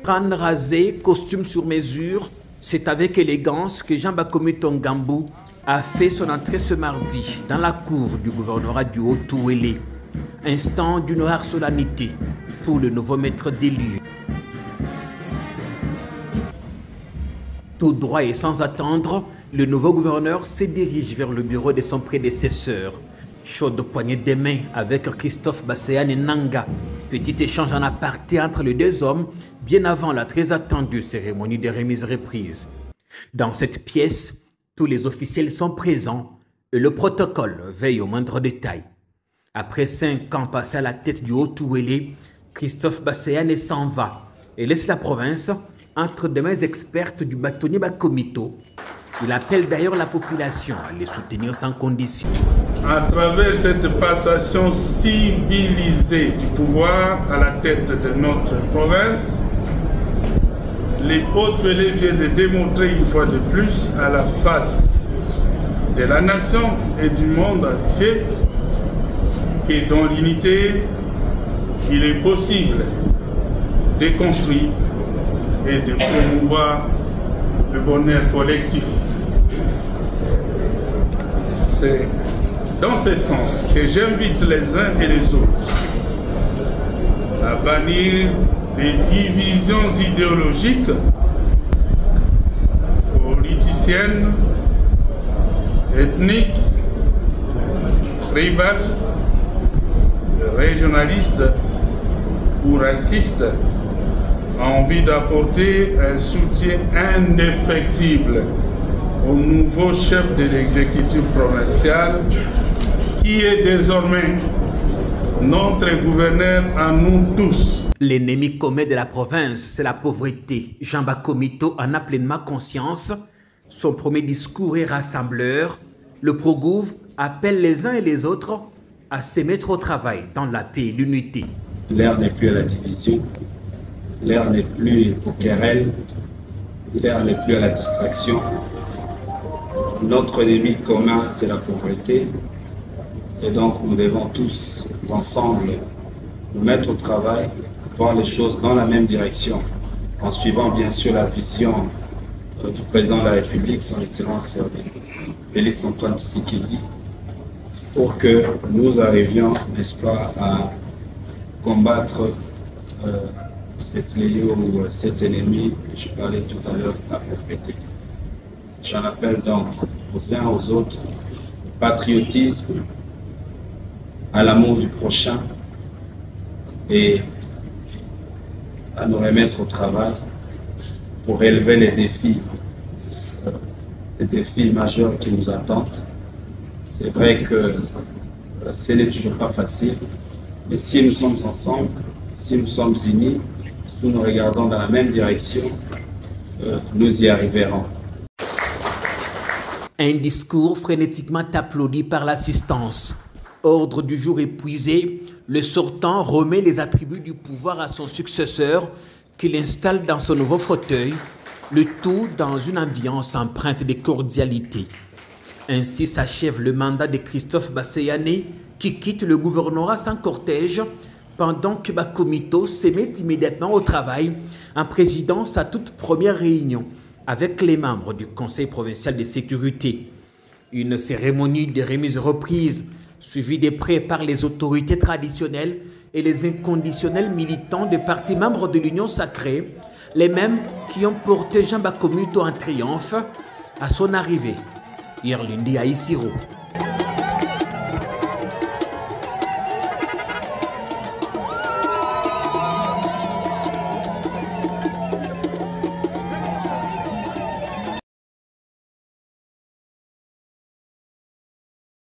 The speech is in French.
Crâne rasé, costume sur mesure, c'est avec élégance que Jean Bakomito Ngambou a fait son entrée ce mardi dans la cour du gouvernorat du Haut-Ouélé. Instant d'une rare solennité pour le nouveau maître des lieux. Tout droit et sans attendre, le nouveau gouverneur se dirige vers le bureau de son prédécesseur. Chaude poignée des mains avec Christophe Basséane Nanga. Petit échange en aparté entre les deux hommes, bien avant la très attendue cérémonie de remise-reprise. Dans cette pièce, tous les officiels sont présents et le protocole veille au moindre détail. Après 5 ans passés à la tête du Haut-Ouélé, Christophe Basséane s'en va et laisse la province entre des mains expertes du bâtonnier Bakomito. Il appelle d'ailleurs la population à les soutenir sans condition. À travers cette passation civilisée du pouvoir à la tête de notre province, les Haut-Ouélé viennent de démontrer une fois de plus à la face de la nation et du monde entier que dans l'unité, il est possible de construire et de promouvoir le bonheur collectif. C'est dans ce sens que j'invite les uns et les autres à bannir les divisions idéologiques, politiciennes, ethniques, tribales, régionalistes ou racistes, en vue d'apporter un soutien indéfectible au nouveau chef de l'exécutif provincial qui est désormais notre gouverneur à nous tous. L'ennemi commun de la province, c'est la pauvreté. Jean Bakomito en a pleinement conscience. Son premier discours est rassembleur. Le Progouv appelle les uns et les autres à se mettre au travail dans la paix et l'unité. L'ère n'est plus à la division, l'ère n'est plus au querelle, l'ère n'est plus à la distraction. Notre ennemi commun, c'est la pauvreté. Et donc, nous devons tous, ensemble, nous mettre au travail, voir les choses dans la même direction, en suivant bien sûr la vision du président de la République, son Excellence Félix Antoine Tshisekedi, pour que nous arrivions, n'est-ce pas, à combattre ces fléaux ou cet ennemi que je parlais tout à l'heure, la pauvreté. J'en appelle donc aux uns aux autres, au patriotisme, à l'amour du prochain et à nous remettre au travail pour relever les défis majeurs qui nous attendent. C'est vrai que ce n'est toujours pas facile, mais si nous sommes ensemble, si nous sommes unis, si nous regardons dans la même direction, nous y arriverons. Un discours frénétiquement applaudi par l'assistance. Ordre du jour épuisé, le sortant remet les attributs du pouvoir à son successeur qu'il installe dans son nouveau fauteuil, le tout dans une ambiance empreinte de cordialité. Ainsi s'achève le mandat de Christophe Basséane qui quitte le gouvernorat sans cortège pendant que Bakomito se met immédiatement au travail en présidant sa toute première réunion avec les membres du Conseil provincial de sécurité. Une cérémonie de remise-reprise suivie de près par les autorités traditionnelles et les inconditionnels militants des partis membres de l'Union sacrée, les mêmes qui ont porté Jean Bakomito en triomphe à son arrivée hier lundi à Isiro.